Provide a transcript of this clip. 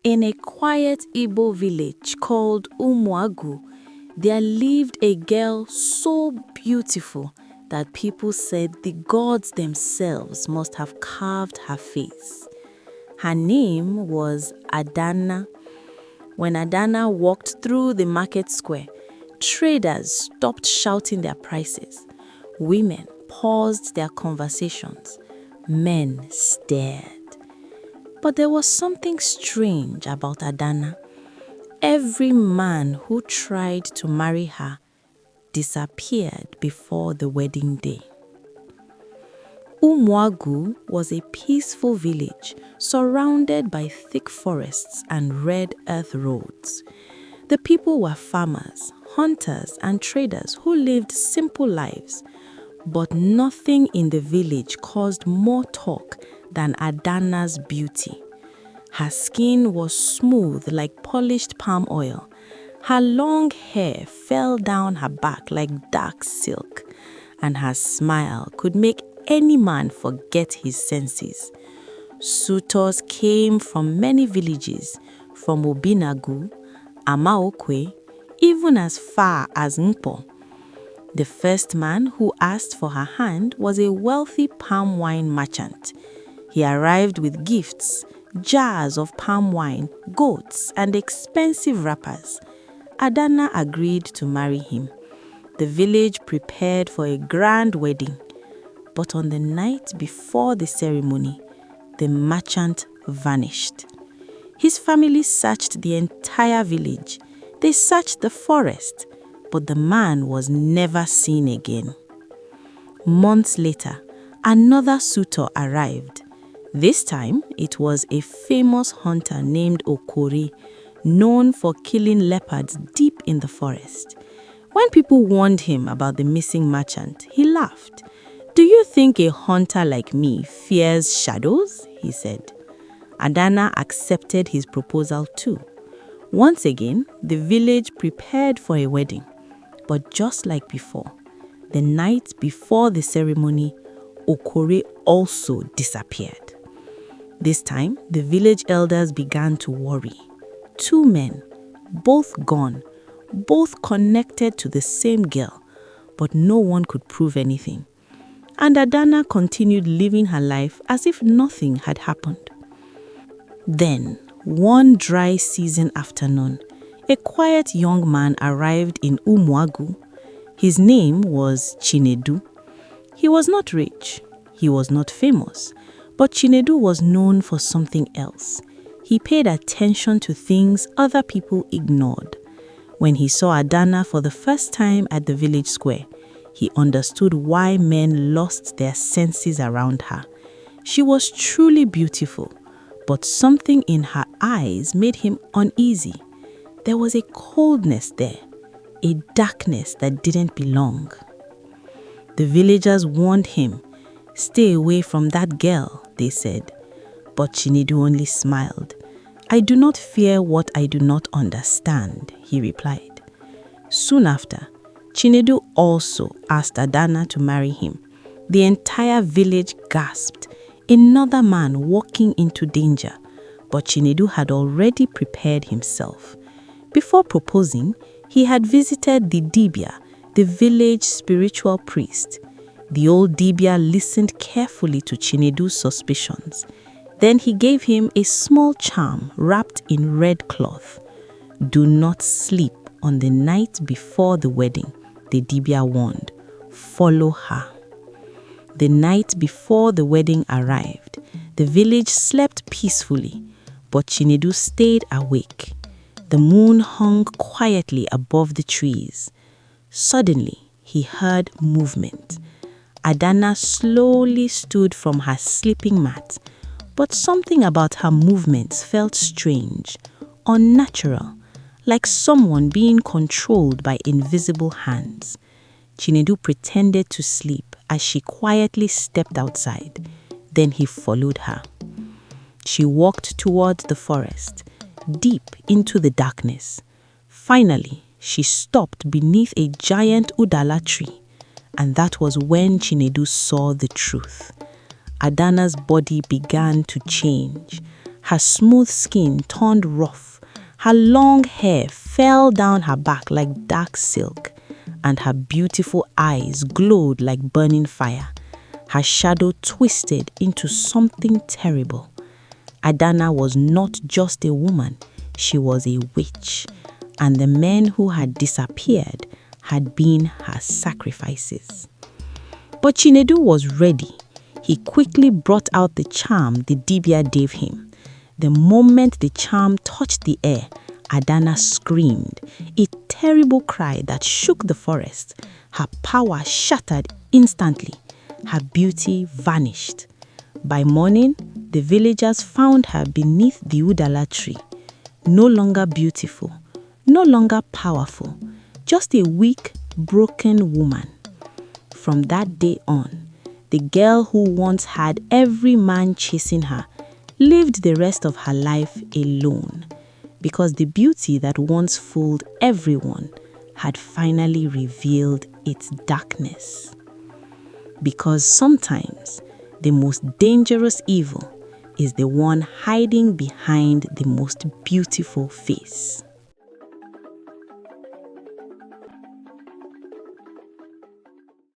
In a quiet Igbo village called Umuagu, there lived a girl so beautiful that people said the gods themselves must have carved her face. Her name was Adana. When Adana walked through the market square, traders stopped shouting their prices. Women paused their conversations. Men stared. But there was something strange about Adana. Every man who tried to marry her disappeared before the wedding day. Umuagu was a peaceful village surrounded by thick forests and red earth roads. The people were farmers, hunters, and traders who lived simple lives. But nothing in the village caused more talk than Adana's beauty. Her skin was smooth like polished palm oil. Her long hair fell down her back like dark silk, and her smile could make any man forget his senses. Suitors came from many villages, from Obinagu, Amaokwe, even as far as Nkpo. The first man who asked for her hand was a wealthy palm wine merchant. He arrived with gifts, jars of palm wine, goats, and expensive wrappers. Adana agreed to marry him. The village prepared for a grand wedding. But on the night before the ceremony, the merchant vanished. His family searched the entire village. They searched the forest, but the man was never seen again. Months later, another suitor arrived. This time, it was a famous hunter named Okori, known for killing leopards deep in the forest. When people warned him about the missing merchant, he laughed. "Do you think a hunter like me fears shadows?" he said. Adana accepted his proposal too. Once again, the village prepared for a wedding. But just like before, the night before the ceremony, Okore also disappeared. This time, the village elders began to worry. 2 men, both gone, both connected to the same girl, but no one could prove anything. And Adana continued living her life as if nothing had happened. Then, one dry season afternoon, a quiet young man arrived in Umuagu. His name was Chinedu. He was not rich, he was not famous, but Chinedu was known for something else. He paid attention to things other people ignored. When he saw Adana for the first time at the village square, he understood why men lost their senses around her. She was truly beautiful, but something in her eyes made him uneasy. There was a coldness there, a darkness that didn't belong. The villagers warned him, "Stay away from that girl," they said. But Chinedu only smiled. "I do not fear what I do not understand," he replied. Soon after, Chinedu also asked Adana to marry him. The entire village gasped. Another man walking into danger. But Chinedu had already prepared himself. Before proposing, he had visited the Dibia, the village spiritual priest. The old Dibia listened carefully to Chinedu's suspicions. Then he gave him a small charm wrapped in red cloth. "Do not sleep on the night before the wedding," the Dibia warned. "Follow her." The night before the wedding arrived, the village slept peacefully, but Chinedu stayed awake. The moon hung quietly above the trees. Suddenly, he heard movement. Adana slowly stood from her sleeping mat, but something about her movements felt strange, unnatural, like someone being controlled by invisible hands. Chinedu pretended to sleep as she quietly stepped outside. Then he followed her. She walked towards the forest, deep into the darkness. Finally, she stopped beneath a giant udala tree, and that was when Chinedu saw the truth. Adana's body began to change. Her smooth skin turned rough. Her long hair fell down her back like dark silk, and her beautiful eyes glowed like burning fire. Her shadow twisted into something terrible. Adana was not just a woman, she was a witch, and the men who had disappeared had been her sacrifices. But Chinedu was ready. He quickly brought out the charm the Dibia gave him. The moment the charm touched the air, Adana screamed, a terrible cry that shook the forest. Her power shattered instantly. Her beauty vanished. By morning, the villagers found her beneath the Udala tree. No longer beautiful, no longer powerful, just a weak, broken woman. From that day on, the girl who once had every man chasing her lived the rest of her life alone, because the beauty that once fooled everyone had finally revealed its darkness. Because sometimes the most dangerous evil is the one hiding behind the most beautiful face.